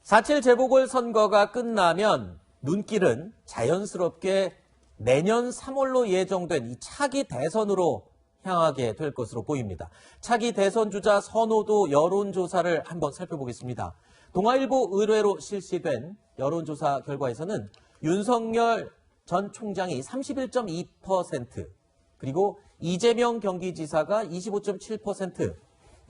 4.7 재보궐선거가 끝나면 눈길은 자연스럽게 내년 3월로 예정된 이 차기 대선으로 향하게 될 것으로 보입니다. 차기 대선 주자 선호도 여론조사를 한번 살펴보겠습니다. 동아일보 의뢰로 실시된 여론조사 결과에서는 윤석열 전 총장이 31.2%, 그리고 이재명 경기지사가 25.7%,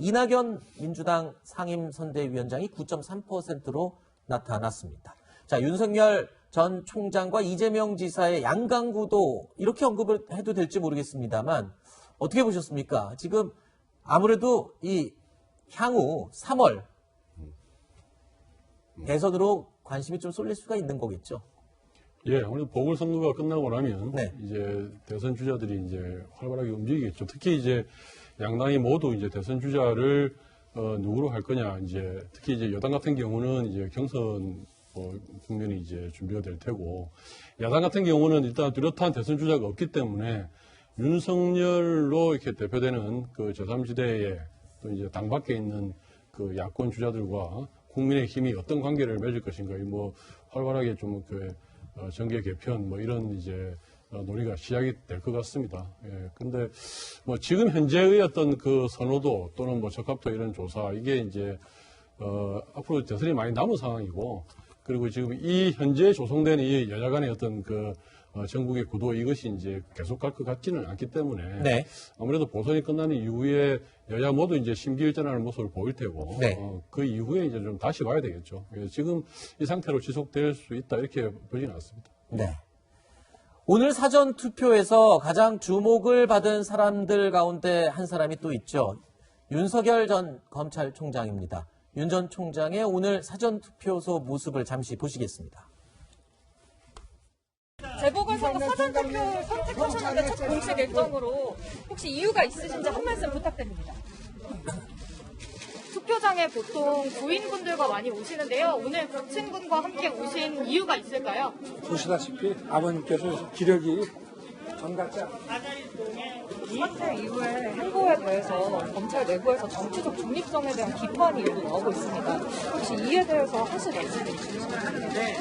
이낙연 민주당 상임선대위원장이 9.3%로 나타났습니다. 자, 윤석열 전 총장과 이재명 지사의 양강구도 이렇게 언급을 해도 될지 모르겠습니다만 어떻게 보셨습니까? 지금 아무래도 이 향후 3월 대선으로 관심이 좀 쏠릴 수가 있는 거겠죠. 예, 아무래도 보궐선거가 끝나고 나면 네. 이제 대선 주자들이 이제 활발하게 움직이겠죠. 특히 이제 양당이 모두 이제 대선 주자를 누구로 할 거냐, 이제 특히 이제 여당 같은 경우는 이제 경선 국면이 이제 준비가 될 테고, 야당 같은 경우는 일단 뚜렷한 대선 주자가 없기 때문에 윤석열로 이렇게 대표되는 그 제3지대에 또 이제 당 밖에 있는 그 야권 주자들과 국민의힘이 어떤 관계를 맺을 것인가, 뭐 활발하게 좀 그 정계 개편 뭐 이런 이제 논의가 시작이 될 것 같습니다. 예. 근데 뭐 지금 현재의 어떤 그 선호도 또는 뭐 적합도 이런 조사, 이게 이제 앞으로 대선이 많이 남은 상황이고, 그리고 지금 이 현재 조성된 이 여야 간의 어떤 그 전국의 구도, 이것이 이제 계속 갈 것 같지는 않기 때문에 네. 아무래도 보선이 끝나는 이후에 여야 모두 이제 심기일전하는 모습을 보일 테고, 네. 그 이후에 이제 좀 다시 봐야 되겠죠. 지금 이 상태로 지속될 수 있다 이렇게 보지는 않습니다. 네. 오늘 사전 투표에서 가장 주목을 받은 사람들 가운데 한 사람이 또 있죠. 윤석열 전 검찰총장입니다. 윤 전 총장의 오늘 사전 투표소 모습을 잠시 보시겠습니다. 재보궐선거 사전투표를 선택하셨는데 첫 공식 일정으로 혹시 이유가 있으신지 한 말씀 부탁드립니다. 투표장에 보통 부인분들과 많이 오시는데요. 오늘 부친분과 함께 오신 이유가 있을까요? 보시다시피 아버님께서 기력이 정답지 사태 이후에 행보에 대해서 검찰 내부에서 정치적 중립성에 대한 비판이 일부 나오고 있습니다. 혹시 이에 대해서 하실 말씀이 있으신가요? 네.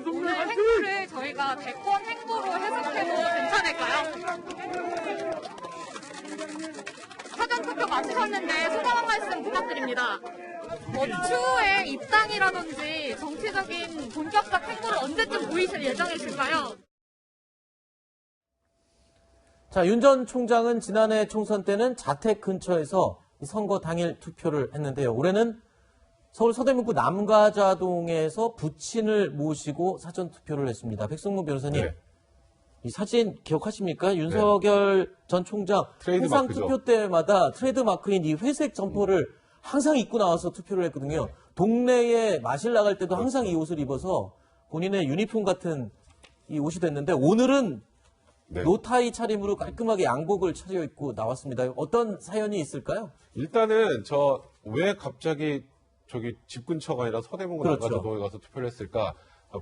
오늘 행보를 저희가 대권 행보로 해석해도 괜찮을까요? 사전투표 마치셨는데 소감 한 말씀 부탁드립니다. 추후에 입당이라든지 정치적인 본격적 행보를 언제쯤 보이실 예정이실까요? 자, 윤 전 총장은 지난해 총선 때는 자택 근처에서 선거 당일 투표를 했는데요. 올해는 서울 서대문구 남가자동에서 부친을 모시고 사전 투표를 했습니다. 백승문 변호사님, 네. 이 사진 기억하십니까? 윤석열 전 총장 항상 트레이드마크죠. 투표 때마다 트레이드마크인 이 회색 점퍼를 항상 입고 나와서 투표를 했거든요. 동네에 마실 나갈 때도 항상 이 옷을 입어서 본인의 유니폼 같은 이 옷이 됐는데 오늘은 네. 노타이 차림으로 깔끔하게 양복을 차려입고 나왔습니다. 어떤 사연이 있을까요? 일단은 왜 갑자기 집 근처가 아니라 서대문구 그렇죠. 남가자동에 가서 투표를 했을까?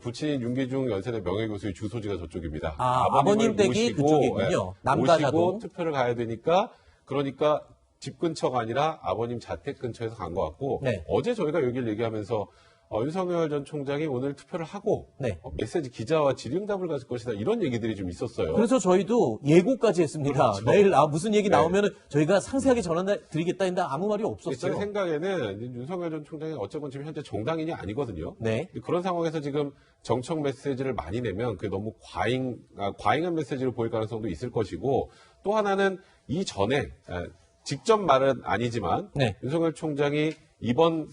부친 윤기중 연세대 명예교수의 주소지가 저쪽입니다. 아버님 댁이 그쪽이군요. 남가자동. 모시고 투표를 가야 되니까, 그러니까 집 근처가 아니라 아버님 자택 근처에서 간 것 같고, 네. 어제 저희가 여기를 얘기하면서 윤석열 전 총장이 오늘 투표를 하고 네. 메시지 기자와 질의응답을 가질 것이다, 이런 얘기들이 좀 있었어요. 그래서 저희도 예고까지 했습니다. 그렇죠. 내일 무슨 얘기 네. 나오면 저희가 상세하게 전해드리겠다 했는데 아무 말이 제 없었어요. 생각에는 윤석열 전 총장이 어쨌건 지금 현재 정당인이 아니거든요. 네. 그런 상황에서 지금 정청 메시지를 많이 내면 그게 너무 과잉한 메시지를 보일 가능성도 있을 것이고, 또 하나는 이전에 직접 말은 아니지만 네. 윤석열 총장이 이번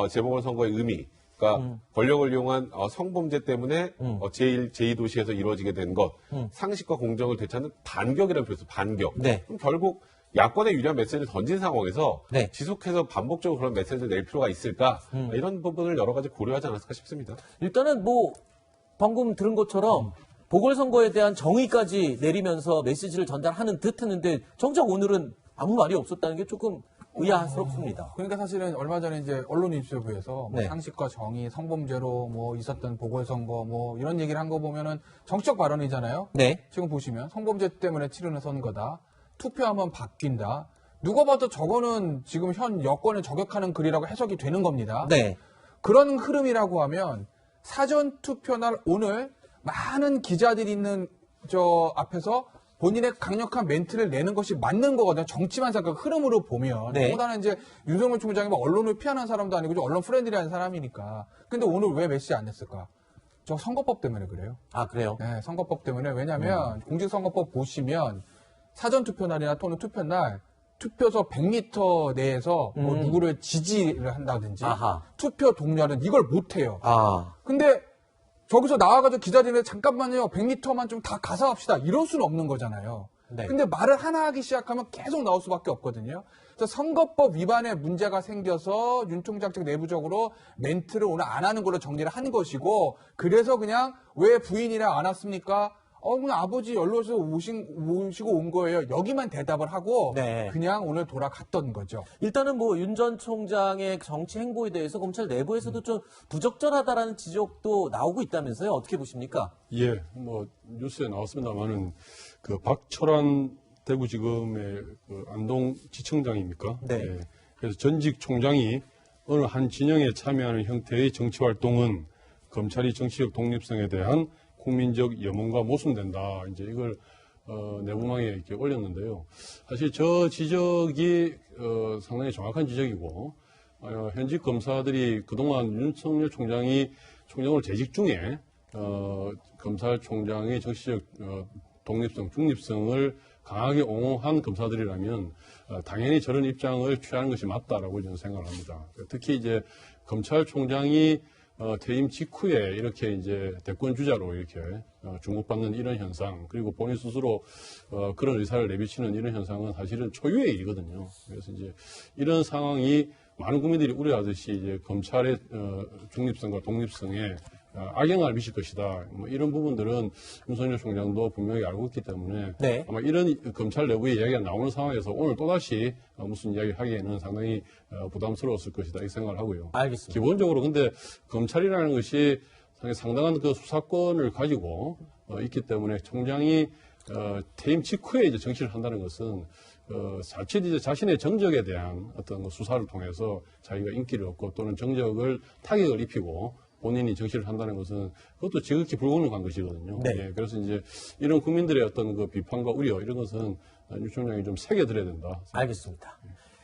재보궐선거의 의미, 그러니까 권력을 이용한 성범죄 때문에 제2도시에서 이루어지게 된 것, 상식과 공정을 되찾는 반격이라는 표현에서 반격. 네. 그럼 결국 야권에 유리한 메시지를 던진 상황에서 네. 지속해서 반복적으로 그런 메시지를 낼 필요가 있을까? 이런 부분을 여러 가지 고려하지 않았을까 싶습니다. 일단은 방금 들은 것처럼 보궐선거에 대한 정의까지 내리면서 메시지를 전달하는 듯 했는데 정작 오늘은 아무 말이 없었다는 게 조금 의아스럽습니다. 그러니까 사실은 얼마 전에 이제 언론인터뷰에서 네. 상식과 정의, 성범죄로 있었던 보궐선거 이런 얘기를 한 거 보면은 정치적 발언이잖아요. 네. 지금 보시면 성범죄 때문에 치르는 선거다. 투표하면 바뀐다. 누가 봐도 저거는 지금 현 여권에 저격하는 글이라고 해석이 되는 겁니다. 네. 그런 흐름이라고 하면 사전 투표날 오늘 많은 기자들이 있는 저 앞에서 본인의 강력한 멘트를 내는 것이 맞는 거거든요. 정치만 생각 흐름으로 보면. 네. 보다는 이제 윤석열 총장이 뭐 언론을 피하는 사람도 아니고 좀 언론 프렌들리한 사람이니까. 근데 오늘 왜 메시지 안 냈을까? 저 선거법 때문에 그래요. 아, 그래요? 네, 선거법 때문에. 왜냐면 공직선거법 보시면 사전 투표날이나 또는 투표날 투표소 100m 내에서 뭐 누구를 지지를 한다든지 아하. 투표 동료는 이걸 못 해요. 아, 근데 저기서 나와가지고 기자들이 잠깐만요, 100m만 좀 다 가서 합시다. 이럴 수는 없는 거잖아요. 네. 근데 말을 하나 하기 시작하면 계속 나올 수밖에 없거든요. 그래서 선거법 위반에 문제가 생겨서 윤 총장 측 내부적으로 멘트를 오늘 안 하는 걸로 정리를 한 것이고, 그래서 그냥 왜 부인이랑 안 왔습니까? 그냥 아버지 연로에서 모시고 온 거예요. 여기만 대답을 하고 네. 그냥 오늘 돌아갔던 거죠. 일단은 뭐 윤 전 총장의 정치 행보에 대해서 검찰 내부에서도 좀 부적절하다라는 지적도 나오고 있다면서요. 어떻게 보십니까? 예, 뭐 뉴스에 나왔습니다만은 그 박철환 대구지검의 그 안동지청장입니까? 네. 예, 그래서 전직 총장이 어느 한 진영에 참여하는 형태의 정치 활동은 검찰이 정치적 독립성에 대한 국민적 염원과 모순된다. 이제 이걸 내부망에 이렇게 올렸는데요. 사실 저 지적이 상당히 정확한 지적이고 현직 검사들이 그동안 윤석열 총장이 총장을 재직 중에 검찰총장의 정치적 독립성, 중립성을 강하게 옹호한 검사들이라면 당연히 저런 입장을 취하는 것이 맞다라고 저는 생각을 합니다. 특히 이제 검찰총장이 퇴임 직후에 이렇게 이제 대권 주자로 이렇게 주목받는 이런 현상, 그리고 본인 스스로 그런 의사를 내비치는 이런 현상은 사실은 초유의 일이거든요. 그래서 이제 이런 상황이 많은 국민들이 우려하듯이 이제 검찰의 중립성과 독립성에 악영향을 미칠 것이다. 뭐 이런 부분들은 윤석열 총장도 분명히 알고 있기 때문에 네. 아마 이런 검찰 내부의 이야기가 나오는 상황에서 오늘 또다시 무슨 이야기 하기에는 상당히 부담스러웠을 것이다. 이 생각을 하고요. 알겠습니다. 기본적으로 근데 검찰이라는 것이 상당한 그 수사권을 가지고 있기 때문에 총장이 퇴임 직후에 이제 정치를 한다는 것은 자칫 이제 자신의 정적에 대한 어떤 그 수사를 통해서 자기가 인기를 얻고 또는 정적을 타격을 입히고 본인이 정치를 한다는 것은 그것도 지극히 불공정한 것이거든요. 네. 예, 그래서 이제 이런 국민들의 어떤 그 비판과 우려 이런 것은 윤 총장이 좀 새겨들어야 된다. 알겠습니다.